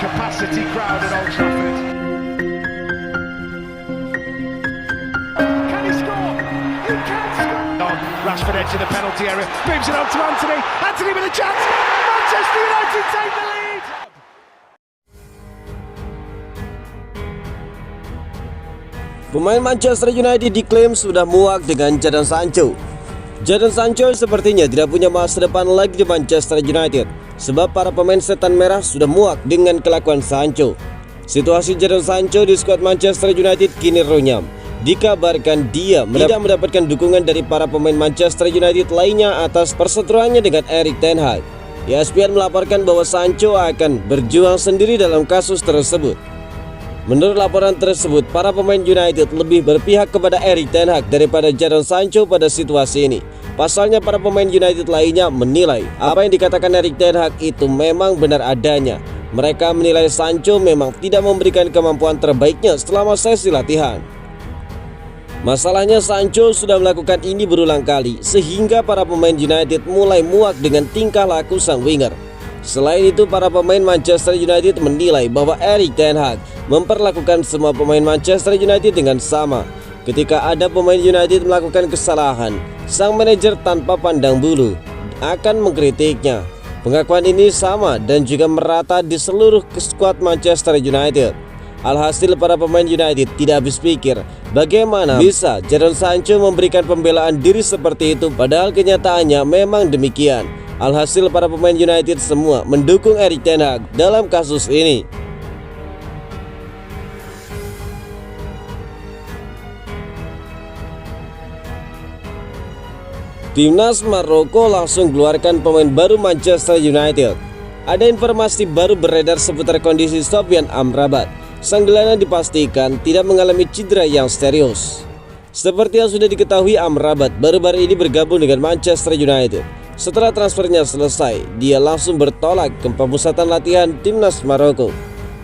capacity crowd at Old Trafford. Can he score? He can score! On Rashford edge of the penalty area, moves it on to Anthony. Anthony with a chance. Manchester United take the lead. Pemain Manchester United diklaim sudah muak dengan Jadon Sancho. Jadon Sancho sepertinya tidak punya masa depan lagi di Manchester United, sebab para pemain setan merah sudah muak dengan kelakuan Sancho. Situasi Jadon Sancho di skuad Manchester United kini runyam. Dikabarkan dia tidak mendapatkan dukungan dari para pemain Manchester United lainnya atas perseteruannya dengan Erik ten Hag. ESPN melaporkan bahwa Sancho akan berjuang sendiri dalam kasus tersebut. Menurut laporan tersebut, para pemain United lebih berpihak kepada Erik ten Hag daripada Jadon Sancho pada situasi ini. Pasalnya para pemain United lainnya menilai apa yang dikatakan Erik ten Hag itu memang benar adanya. Mereka menilai Sancho memang tidak memberikan kemampuan terbaiknya selama sesi latihan. Masalahnya Sancho sudah melakukan ini berulang kali, sehingga para pemain United mulai muak dengan tingkah laku sang winger. Selain itu, para pemain Manchester United menilai bahwa Erik ten Hag memperlakukan semua pemain Manchester United dengan sama. Ketika ada pemain United melakukan kesalahan, sang manajer tanpa pandang bulu akan mengkritiknya. Pengakuan ini sama dan juga merata di seluruh skuad Manchester United. Alhasil para pemain United tidak habis pikir bagaimana bisa Jadon Sancho memberikan pembelaan diri seperti itu, padahal kenyataannya memang demikian. Alhasil para pemain United semua mendukung Erik ten Hag dalam kasus ini. Timnas Maroko langsung keluarkan pemain baru Manchester United. Ada informasi baru beredar seputar kondisi Sofyan Amrabat. Sang gelandang dipastikan tidak mengalami cedera yang serius. Seperti yang sudah diketahui, Amrabat baru-baru ini bergabung dengan Manchester United. Setelah transfernya selesai, dia langsung bertolak ke pemusatan latihan Timnas Maroko.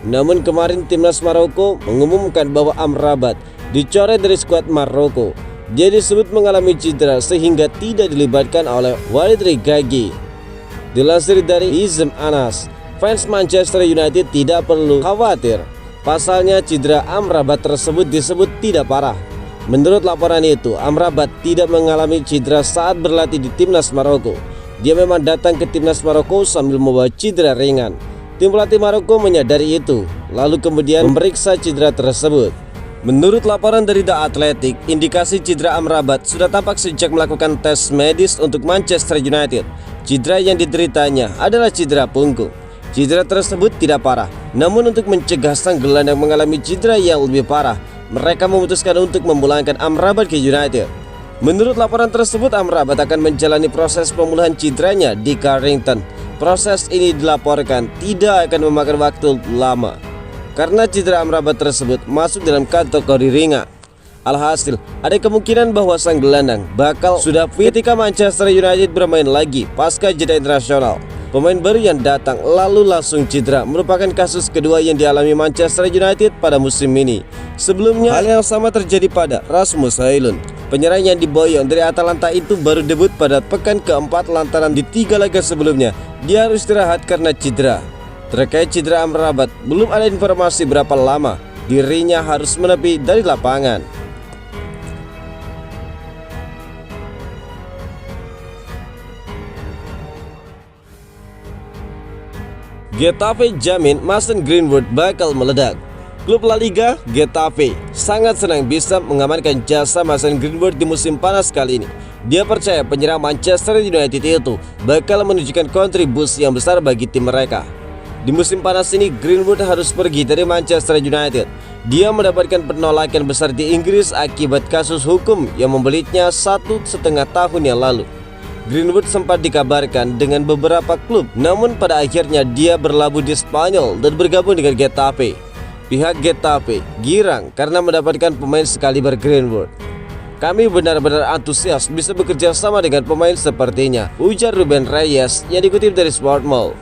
Namun kemarin Timnas Maroko mengumumkan bahwa Amrabat dicoret dari skuad Maroko. Dia disebut mengalami cedera sehingga tidak dilibatkan oleh Walid Regragui. Dilansir dari Izm Anas, fans Manchester United tidak perlu khawatir. Pasalnya cedera Amrabat tersebut disebut tidak parah. Menurut laporan itu, Amrabat tidak mengalami cedera saat berlatih di Timnas Maroko. Dia memang datang ke Timnas Maroko sambil membawa cedera ringan. Tim pelatih Maroko menyadari itu, lalu kemudian memeriksa cedera tersebut. Menurut laporan dari The Athletic, indikasi cedera Amrabat sudah tampak sejak melakukan tes medis untuk Manchester United. Cedera yang dideritanya adalah cedera punggung. Cedera tersebut tidak parah, namun untuk mencegah sang gelandang mengalami cedera yang lebih parah, mereka memutuskan untuk memulangkan Amrabat ke United. Menurut laporan tersebut, Amrabat akan menjalani proses pemulihan cederanya di Carrington. Proses ini dilaporkan tidak akan memakan waktu lama, karena cedera Amrabat tersebut masuk dalam kategori ringan. Alhasil, ada kemungkinan bahwa sang gelandang bakal sudah fit ketika Manchester United bermain lagi pasca jeda internasional. Pemain baru yang datang lalu langsung cedera merupakan kasus kedua yang dialami Manchester United pada musim ini. Sebelumnya, hal yang sama terjadi pada Rasmus Højlund. Penyerang yang diboyong dari Atalanta itu baru debut pada pekan keempat lantaran di 3 laga sebelumnya dia harus istirahat karena cedera. Terkait cedera Amrabat, belum ada informasi berapa lama dirinya harus menepi dari lapangan. Getafe jamin Mason Greenwood bakal meledak. Klub La Liga, Getafe, sangat senang bisa mengamankan jasa Mason Greenwood di musim panas kali ini. Dia percaya penyerang Manchester United itu bakal menunjukkan kontribusi yang besar bagi tim mereka. Di musim panas ini, Greenwood harus pergi dari Manchester United. Dia mendapatkan penolakan besar di Inggris akibat kasus hukum yang membelitnya 1,5 tahun yang lalu. Greenwood sempat dikabarkan dengan beberapa klub, namun pada akhirnya dia berlabuh di Spanyol dan bergabung dengan Getafe. Pihak Getafe girang karena mendapatkan pemain sekaliber Greenwood. Kami benar-benar antusias bisa bekerja sama dengan pemain sepertinya, ujar Ruben Reyes yang dikutip dari Sportmail.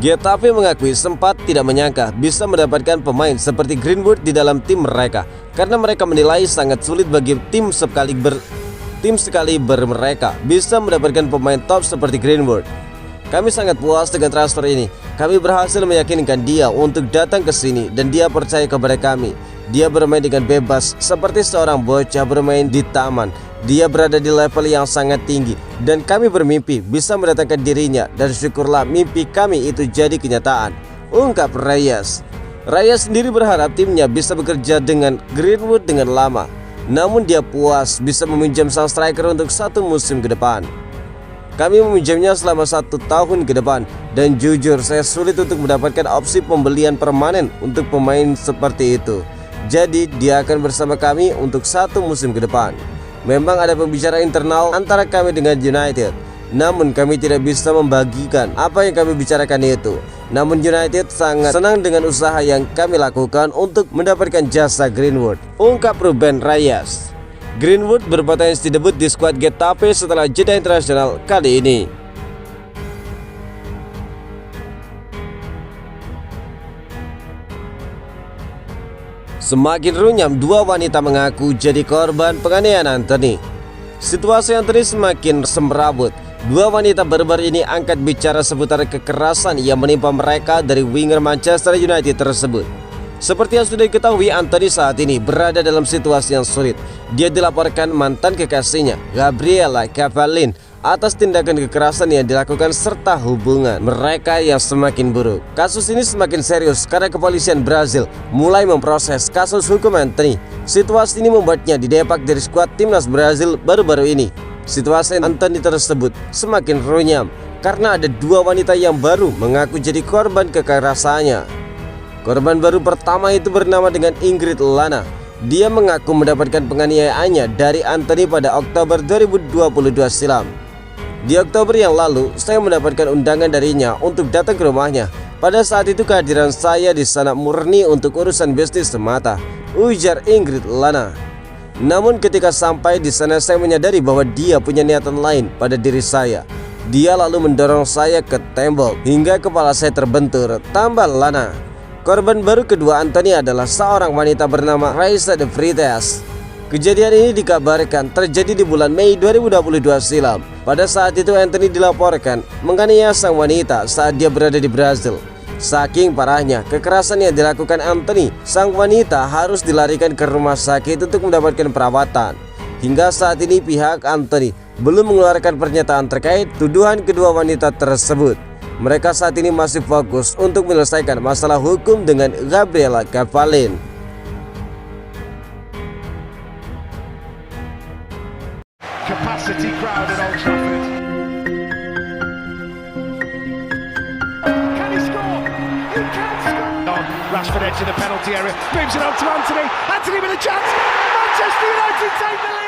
Getafe mengakui sempat tidak menyangka bisa mendapatkan pemain seperti Greenwood di dalam tim mereka, karena mereka menilai sangat sulit bagi tim sekaliber mereka bisa mendapatkan pemain top seperti Greenwood. Kami sangat puas dengan transfer ini. Kami berhasil meyakinkan dia untuk datang ke sini dan dia percaya kepada kami. Dia bermain dengan bebas seperti seorang bocah bermain di taman. Dia berada di level yang sangat tinggi dan kami bermimpi bisa mendatangkan dirinya dan syukurlah mimpi kami itu jadi kenyataan, ungkap Reyes. Reyes sendiri berharap timnya bisa bekerja dengan Greenwood dengan lama. Namun dia puas bisa meminjam sang striker untuk 1 musim ke depan. Kami meminjamnya selama 1 tahun ke depan dan jujur saya sulit untuk mendapatkan opsi pembelian permanen untuk pemain seperti itu. Jadi dia akan bersama kami untuk 1 musim ke depan. Memang ada pembicaraan internal antara kami dengan United, namun kami tidak bisa membagikan apa yang kami bicarakan itu. Namun United sangat senang dengan usaha yang kami lakukan untuk mendapatkan jasa Greenwood, ungkap Ruben Reyes. Greenwood berpotensi debut di skuad Getafe setelah jeda internasional kali ini. Semakin runyam, 2 wanita mengaku jadi korban penganiayaan Anthony. Situasi Anthony semakin semrawut. 2 wanita barbar ini angkat bicara seputar kekerasan yang menimpa mereka dari winger Manchester United tersebut. Seperti yang sudah diketahui, Anthony saat ini berada dalam situasi yang sulit. Dia dilaporkan mantan kekasihnya, Gabriela Cavallin, atas tindakan kekerasan yang dilakukan serta hubungan mereka yang semakin buruk. Kasus ini semakin serius karena kepolisian Brazil mulai memproses kasus hukum Anthony. Situasi ini membuatnya didepak dari skuad timnas Brazil baru-baru ini. Situasi Anthony tersebut semakin runyam karena ada 2 wanita yang baru mengaku jadi korban kekerasannya. Korban baru pertama itu bernama dengan Ingrid Lana. Dia mengaku mendapatkan penganiayaannya dari Anthony pada Oktober 2022 silam. Di Oktober yang lalu, saya mendapatkan undangan darinya untuk datang ke rumahnya. Pada saat itu kehadiran saya di sana murni untuk urusan bisnis semata, ujar Ingrid Lana. Namun ketika sampai di sana saya menyadari bahwa dia punya niatan lain pada diri saya. Dia lalu mendorong saya ke tembok hingga kepala saya terbentur, tambah Lana. Korban baru kedua Anthony adalah seorang wanita bernama Raisa de Freitas. Kejadian ini dikabarkan terjadi di bulan Mei 2022 silam. Pada saat itu Anthony dilaporkan menganiaya sang wanita saat dia berada di Brazil. Saking parahnya kekerasan yang dilakukan Anthony, sang wanita harus dilarikan ke rumah sakit untuk mendapatkan perawatan. Hingga saat ini pihak Anthony belum mengeluarkan pernyataan terkait tuduhan kedua wanita tersebut. Mereka saat ini masih fokus untuk menyelesaikan masalah hukum dengan Gabriela Cavallin. Capacity crowd at Old Trafford. Can he score? He can score! Rashford edge in the penalty area, moves it on to Anthony. Anthony with a chance. Manchester United take the lead.